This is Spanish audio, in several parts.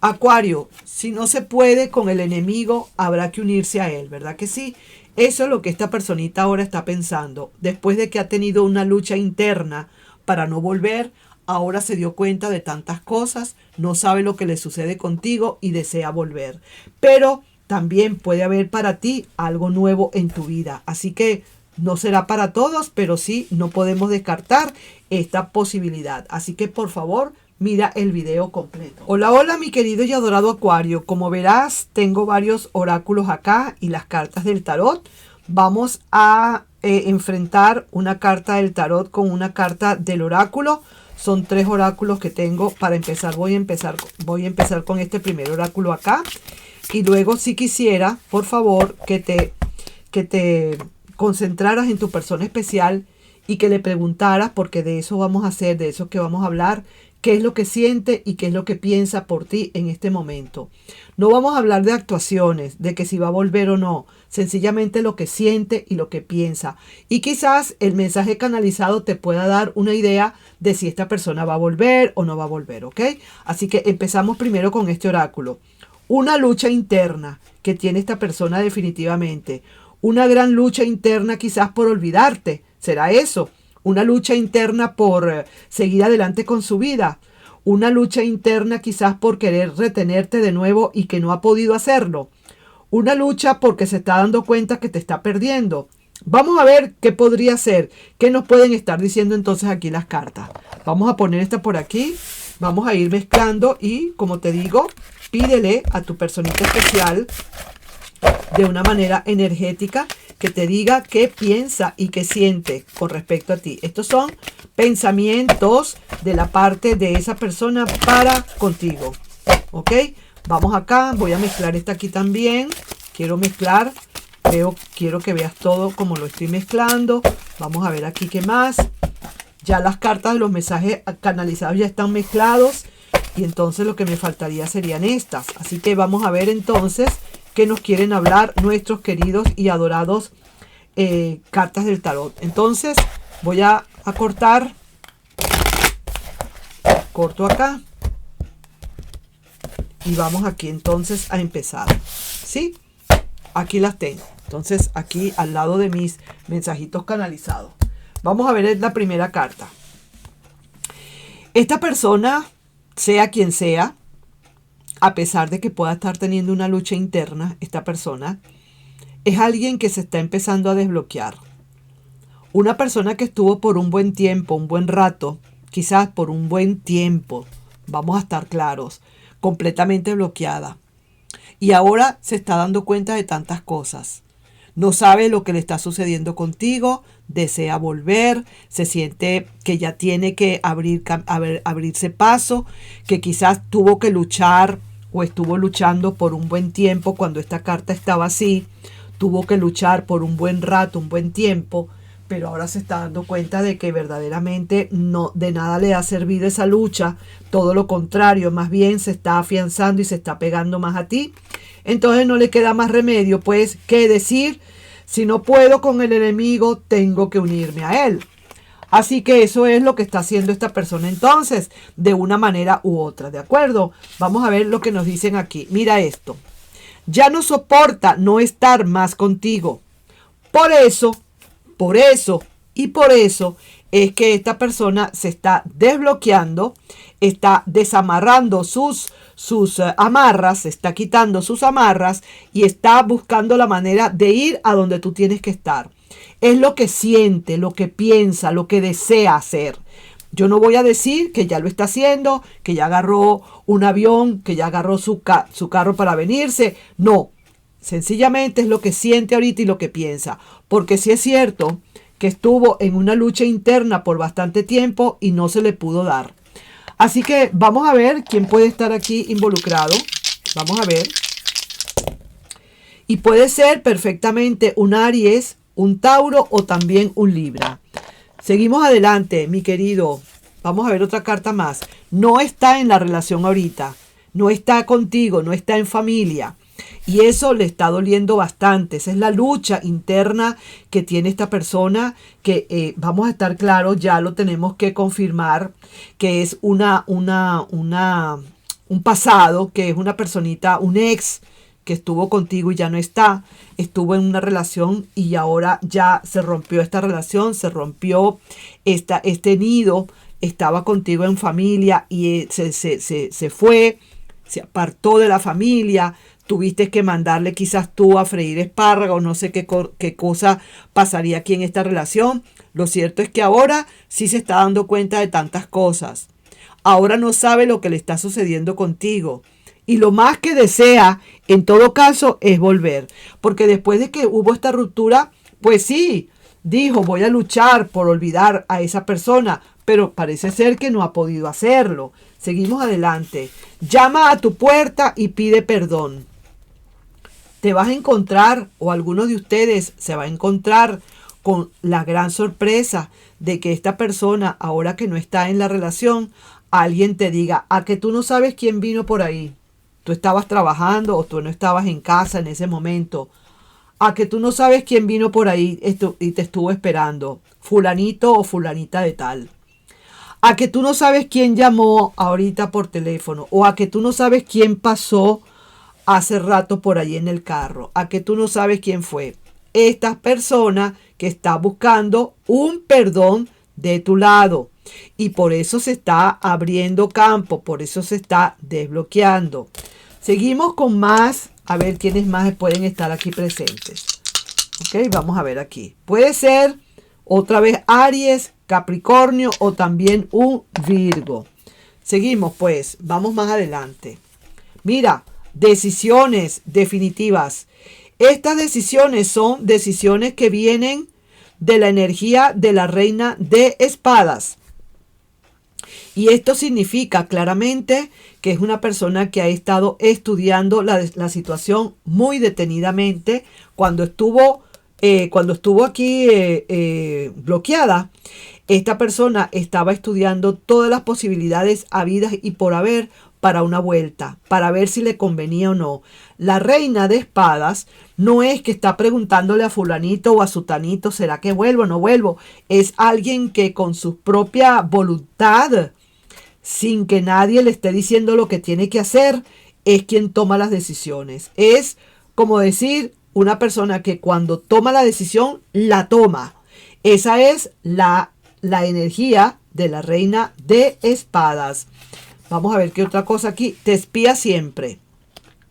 Acuario, si no se puede con el enemigo, habrá que unirse a él, ¿verdad que sí? Eso es lo que esta personita ahora está pensando. Después de que ha tenido una lucha interna para no volver, ahora se dio cuenta de tantas cosas, no sabe lo que le sucede contigo y desea volver. Pero también puede haber para ti algo nuevo en tu vida. Así que no será para todos, pero sí no podemos descartar esta posibilidad. Así que por favor, mira el video completo. Hola, hola mi querido y adorado Acuario. Como verás, tengo varios oráculos acá y las cartas del tarot. Vamos a enfrentar una carta del tarot con una carta del oráculo. Son 3 oráculos que tengo para empezar. Voy a empezar con este primer oráculo acá. Y luego si quisiera, por favor, que te concentraras en tu persona especial y que le preguntaras, porque de eso vamos a hacer, de eso que vamos a hablar, qué es lo que siente y qué es lo que piensa por ti en este momento. No vamos a hablar de actuaciones, de que si va a volver o no, sencillamente lo que siente y lo que piensa. Y quizás el mensaje canalizado te pueda dar una idea de si esta persona va a volver o no va a volver, ¿ok? Así que empezamos primero con este oráculo. Una lucha interna que tiene esta persona definitivamente. Una gran lucha interna quizás por olvidarte. ¿Será eso? Una lucha interna por seguir adelante con su vida. Una lucha interna quizás por querer retenerte de nuevo y que no ha podido hacerlo. Una lucha porque se está dando cuenta que te está perdiendo. Vamos a ver qué podría ser. ¿Qué nos pueden estar diciendo entonces aquí las cartas? Vamos a poner esta por aquí. Vamos a ir mezclando y, como te digo, pídele a tu personita especial de una manera energética que te diga qué piensa y qué siente con respecto a ti. Estos son pensamientos de la parte de esa persona para contigo. ¿Ok? Vamos acá. Voy a mezclar esta aquí también. Quiero mezclar. Quiero que veas todo como lo estoy mezclando. Vamos a ver aquí qué más. Ya las cartas de los mensajes canalizados ya están mezclados. Y entonces lo que me faltaría serían estas. Así que vamos a ver entonces qué nos quieren hablar nuestros queridos y adorados cartas del tarot. Entonces voy a cortar. Corto acá. Y vamos aquí entonces a empezar. ¿Sí? Aquí las tengo. Entonces aquí al lado de mis mensajitos canalizados. Vamos a ver la primera carta. Esta persona, sea quien sea, a pesar de que pueda estar teniendo una lucha interna, esta persona es alguien que se está empezando a desbloquear. Una persona que estuvo por un buen tiempo, un buen rato, quizás por un buen tiempo, vamos a estar claros, completamente bloqueada. Y ahora se está dando cuenta de tantas cosas. No sabe lo que le está sucediendo contigo, desea volver, se siente que ya tiene que abrirse paso, que quizás tuvo que luchar o estuvo luchando por un buen tiempo cuando esta carta estaba así, tuvo que luchar por un buen rato, un buen tiempo, pero ahora se está dando cuenta de que verdaderamente no, de nada le ha servido esa lucha, todo lo contrario, más bien se está afianzando y se está pegando más a ti. Entonces no le queda más remedio, pues, que decir, si no puedo con el enemigo, tengo que unirme a él. Así que eso es lo que está haciendo esta persona entonces, de una manera u otra, ¿de acuerdo? Vamos a ver lo que nos dicen aquí. Mira esto. Ya no soporta no estar más contigo. Por eso es que esta persona se está desbloqueando, está desamarrando sus amarras, se está quitando sus amarras y está buscando la manera de ir a donde tú tienes que estar. Es lo que siente, lo que piensa, lo que desea hacer. Yo no voy a decir que ya lo está haciendo, que ya agarró un avión, que ya agarró su carro para venirse. No, sencillamente es lo que siente ahorita y lo que piensa. Porque sí es cierto que estuvo en una lucha interna por bastante tiempo y no se le pudo dar. Así que vamos a ver quién puede estar aquí involucrado. Vamos a ver. Y puede ser perfectamente un Aries, un Tauro o también un Libra. Seguimos adelante, mi querido. Vamos a ver otra carta más. No está en la relación ahorita. No está contigo, no está en familia. Y eso le está doliendo bastante. Esa es la lucha interna que tiene esta persona, que vamos a estar claros, ya lo tenemos que confirmar, que es una un pasado, que es una personita, un ex que estuvo contigo y ya no está, estuvo en una relación y ahora ya se rompió esta relación, se rompió este nido, estaba contigo en familia y se fue, se apartó de la familia, tuviste que mandarle quizás tú a freír espárragos, no sé qué cosa pasaría aquí en esta relación. Lo cierto es que ahora sí se está dando cuenta de tantas cosas. Ahora no sabe lo que le está sucediendo contigo. Y lo más que desea, en todo caso, es volver. Porque después de que hubo esta ruptura, pues sí, dijo, voy a luchar por olvidar a esa persona, pero parece ser que no ha podido hacerlo. Seguimos adelante. Llama a tu puerta y pide perdón. Te vas a encontrar, o alguno de ustedes se va a encontrar con la gran sorpresa de que esta persona, ahora que no está en la relación, alguien te diga, a que tú no sabes quién vino por ahí. Tú estabas trabajando o tú no estabas en casa en ese momento. A que tú no sabes quién vino por ahí y te estuvo esperando. Fulanito o fulanita de tal. A que tú no sabes quién llamó ahorita por teléfono. O a que tú no sabes quién pasó hace rato por ahí en el carro. A que tú no sabes quién fue. Esta persona que está buscando un perdón de tu lado. Y por eso se está abriendo campo. Por eso se está desbloqueando. Seguimos con más, a ver quiénes más pueden estar aquí presentes. Ok, vamos a ver aquí. Puede ser otra vez Aries, Capricornio o también un Virgo. Seguimos pues, vamos más adelante. Mira, decisiones definitivas. Estas decisiones son decisiones que vienen de la energía de la reina de espadas. Y esto significa claramente que es una persona que ha estado estudiando la situación muy detenidamente cuando estuvo aquí bloqueada. Esta persona estaba estudiando todas las posibilidades habidas y por haber para una vuelta, para ver si le convenía o no. La reina de espadas no es que está preguntándole a fulanito o a sutanito, ¿será que vuelvo o no vuelvo? Es alguien que con su propia voluntad, sin que nadie le esté diciendo lo que tiene que hacer, es quien toma las decisiones. Es como decir, una persona que cuando toma la decisión, la toma. Esa es la energía de la reina de espadas. Vamos a ver qué otra cosa aquí. Te espía siempre.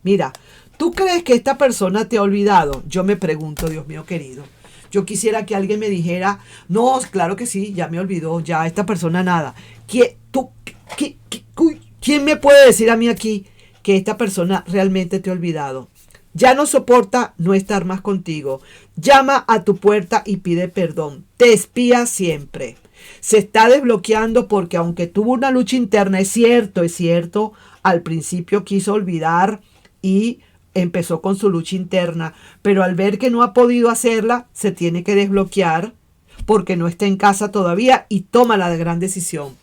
Mira, ¿tú crees que esta persona te ha olvidado? Yo me pregunto, Dios mío querido. Yo quisiera que alguien me dijera, no, claro que sí, ya me olvidó, ya esta persona nada. ¿Quién me puede decir a mí aquí que esta persona realmente te ha olvidado? Ya no soporta no estar más contigo. Llama a tu puerta y pide perdón. Te espía siempre. Se está desbloqueando porque aunque tuvo una lucha interna, es cierto, al principio quiso olvidar y empezó con su lucha interna, pero al ver que no ha podido hacerla, se tiene que desbloquear porque no está en casa todavía y toma la gran decisión.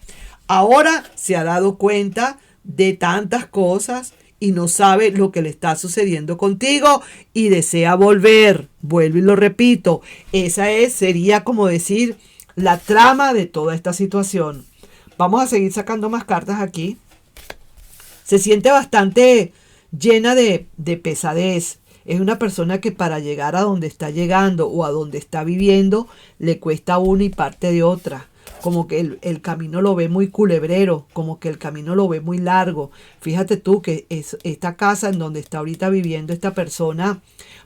Ahora se ha dado cuenta de tantas cosas y no sabe lo que le está sucediendo contigo y desea volver. Vuelvo y lo repito, sería como decir la trama de toda esta situación. Vamos a seguir sacando más cartas aquí. Se siente bastante llena de pesadez. Es una persona que para llegar a donde está llegando o a donde está viviendo le cuesta una y parte de otra. Como que el camino lo ve muy culebrero, como que el camino lo ve muy largo. Fíjate tú que esta casa en donde está ahorita viviendo esta persona,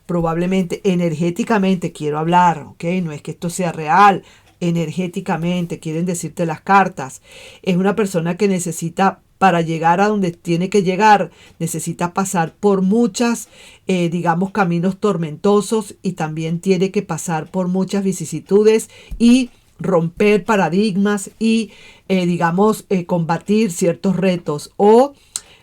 probablemente energéticamente, quiero hablar, ¿ok? No es que esto sea real, energéticamente, quieren decirte las cartas. Es una persona que necesita, para llegar a donde tiene que llegar, necesita pasar por muchas, digamos, caminos tormentosos y también tiene que pasar por muchas vicisitudes y romper paradigmas y, combatir ciertos retos o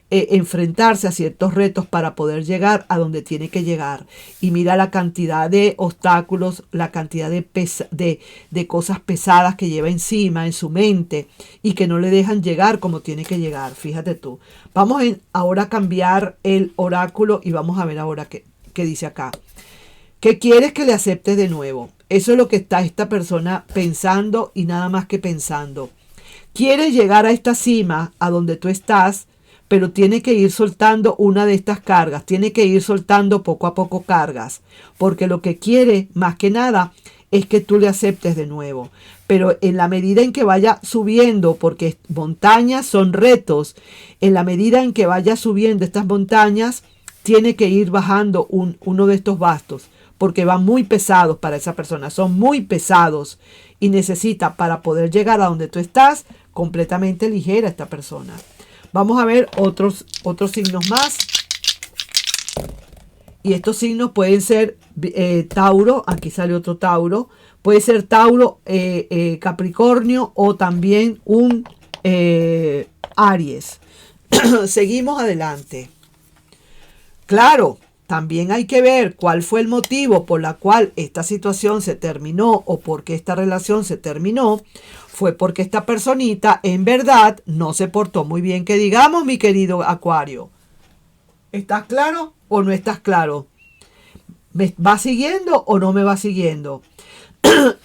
enfrentarse a ciertos retos para poder llegar a donde tiene que llegar. Y mira la cantidad de obstáculos, la cantidad de cosas pesadas que lleva encima en su mente y que no le dejan llegar como tiene que llegar. Fíjate tú. Vamos ahora a cambiar el oráculo y vamos a ver ahora qué dice acá. ¿Qué quieres que le aceptes de nuevo? Eso es lo que está esta persona pensando y nada más que pensando. Quiere llegar a esta cima, a donde tú estás, pero tiene que ir soltando una de estas cargas, tiene que ir soltando poco a poco cargas, porque lo que quiere más que nada es que tú le aceptes de nuevo. Pero en la medida en que vaya subiendo, porque montañas son retos, en la medida en que vaya subiendo estas montañas, tiene que ir bajando uno de estos bastos, porque van muy pesados para esa persona, son muy pesados y necesita para poder llegar a donde tú estás completamente ligera esta persona. Vamos a ver otros signos más. Y estos signos pueden ser Tauro, aquí sale otro Tauro, puede ser Tauro, Capricornio o también un Aries. Seguimos adelante. Claro, también hay que ver cuál fue el motivo por la cual esta situación se terminó o por qué esta relación se terminó. Fue porque esta personita en verdad no se portó muy bien, que digamos, mi querido Acuario. ¿Estás claro o no estás claro? ¿Me va siguiendo o no me va siguiendo?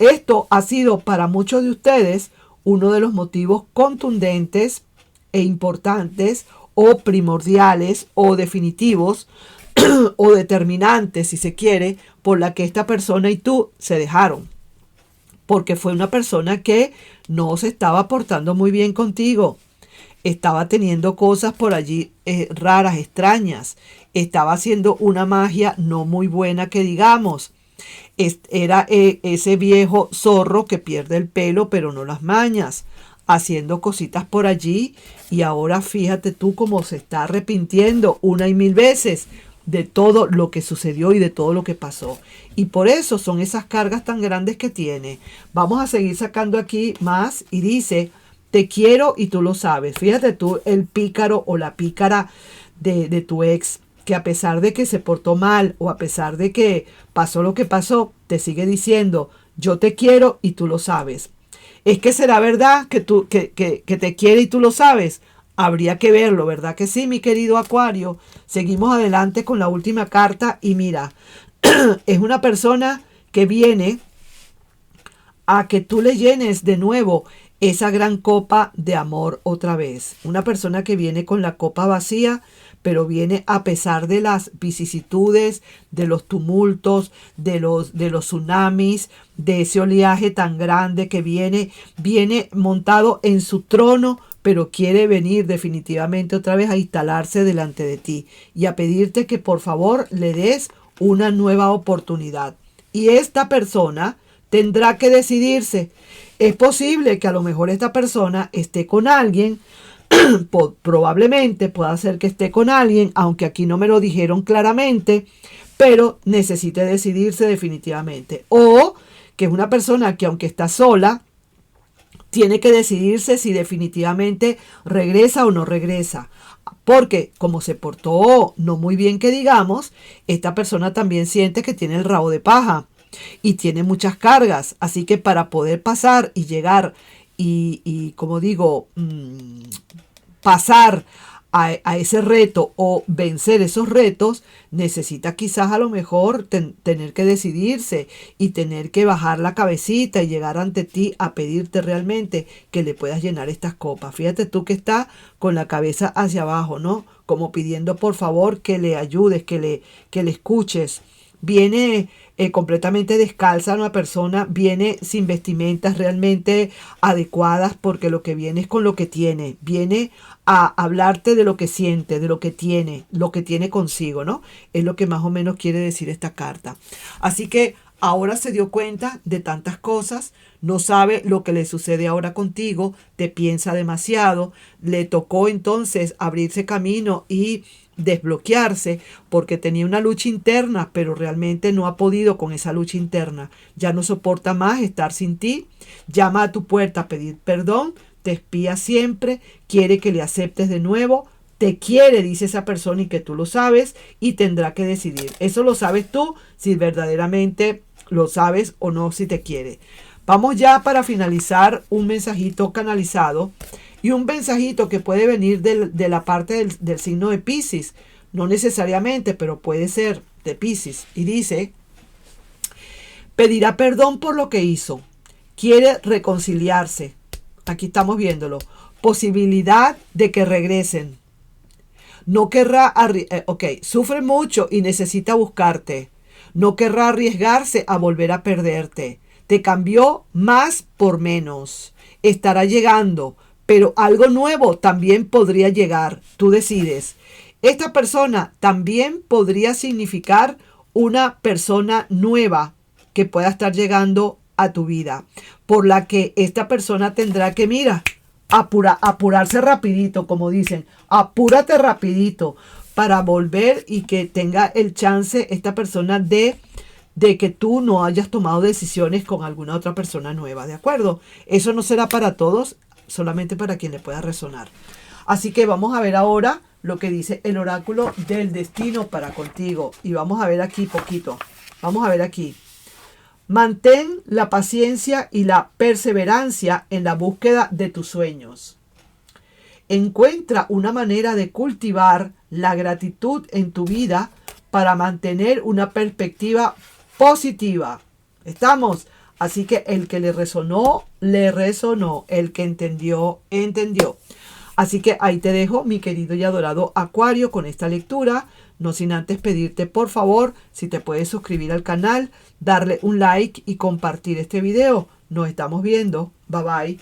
Esto ha sido para muchos de ustedes uno de los motivos contundentes e importantes o primordiales o definitivos o determinantes, si se quiere, por la que esta persona y tú se dejaron. Porque fue una persona que no se estaba portando muy bien contigo. Estaba teniendo cosas por allí raras, extrañas. Estaba haciendo una magia no muy buena que digamos. Era ese viejo zorro que pierde el pelo pero no las mañas, haciendo cositas por allí, y ahora fíjate tú cómo se está arrepintiendo una y mil veces de todo lo que sucedió y de todo lo que pasó. Y por eso son esas cargas tan grandes que tiene. Vamos a seguir sacando aquí más y dice: te quiero y tú lo sabes. Fíjate tú, el pícaro o la pícara de tu ex, que a pesar de que se portó mal o a pesar de que pasó lo que pasó, te sigue diciendo: yo te quiero y tú lo sabes. Es que será verdad que te quiere y tú lo sabes. Habría que verlo, ¿verdad que sí, mi querido Acuario? Seguimos adelante con la última carta y mira, es una persona que viene a que tú le llenes de nuevo esa gran copa de amor otra vez. Una persona que viene con la copa vacía, pero viene a pesar de las vicisitudes, de los tumultos, de los tsunamis, de ese oleaje tan grande que viene montado en su trono, pero quiere venir definitivamente otra vez a instalarse delante de ti y a pedirte que por favor le des una nueva oportunidad. Y esta persona tendrá que decidirse. Es posible que a lo mejor esta persona esté con alguien, probablemente pueda ser que esté con alguien, aunque aquí no me lo dijeron claramente, pero necesite decidirse definitivamente. O que es una persona que aunque está sola, tiene que decidirse si definitivamente regresa o no regresa. Porque como se portó no muy bien que digamos, esta persona también siente que tiene el rabo de paja y tiene muchas cargas. Así que para poder pasar y llegar y como digo, pasar a ese reto o vencer esos retos, necesita quizás a lo mejor tener que decidirse y tener que bajar la cabecita y llegar ante ti a pedirte realmente que le puedas llenar estas copas. Fíjate tú que está con la cabeza hacia abajo, ¿no? Como pidiendo por favor que le ayudes, que le escuches. Viene completamente descalza una persona, viene sin vestimentas realmente adecuadas, porque lo que viene es con lo que tiene, viene a hablarte de lo que siente, de lo que tiene consigo, ¿no? Es lo que más o menos quiere decir esta carta. Así que ahora se dio cuenta de tantas cosas, no sabe lo que le sucede ahora contigo, te piensa demasiado, le tocó entonces abrirse camino y desbloquearse porque tenía una lucha interna, pero realmente no ha podido con esa lucha interna. Ya no soporta más estar sin ti, llama a tu puerta a pedir perdón, te espía siempre, quiere que le aceptes de nuevo, te quiere, dice esa persona, y que tú lo sabes, y tendrá que decidir. Eso lo sabes tú, si verdaderamente lo sabes o no, si te quiere. Vamos ya para finalizar un mensajito canalizado y un mensajito que puede venir de la parte del signo de Piscis. No necesariamente, pero puede ser de Piscis. Y dice: pedirá perdón por lo que hizo. Quiere reconciliarse. Aquí estamos viéndolo. Posibilidad de que regresen. No querrá, sufre mucho y necesita buscarte. No querrá arriesgarse a volver a perderte. Te cambió más por menos. Estará llegando, pero algo nuevo también podría llegar. Tú decides. Esta persona también podría significar una persona nueva que pueda estar llegando a tu vida, por la que esta persona tendrá que, mira, apurarse rapidito, como dicen, apúrate rapidito para volver y que tenga el chance esta persona de que tú no hayas tomado decisiones con alguna otra persona nueva, ¿de acuerdo? Eso no será para todos, solamente para quien le pueda resonar. Así que vamos a ver ahora lo que dice el oráculo del destino para contigo. Y vamos a ver aquí poquito. Vamos a ver aquí. Mantén la paciencia y la perseverancia en la búsqueda de tus sueños. Encuentra una manera de cultivar la gratitud en tu vida para mantener una perspectiva positiva. ¿Estamos? Así que el que le resonó, le resonó. El que entendió, entendió. Así que ahí te dejo, mi querido y adorado Acuario, con esta lectura. No sin antes pedirte, por favor, si te puedes suscribir al canal, darle un like y compartir este video. Nos estamos viendo. Bye bye.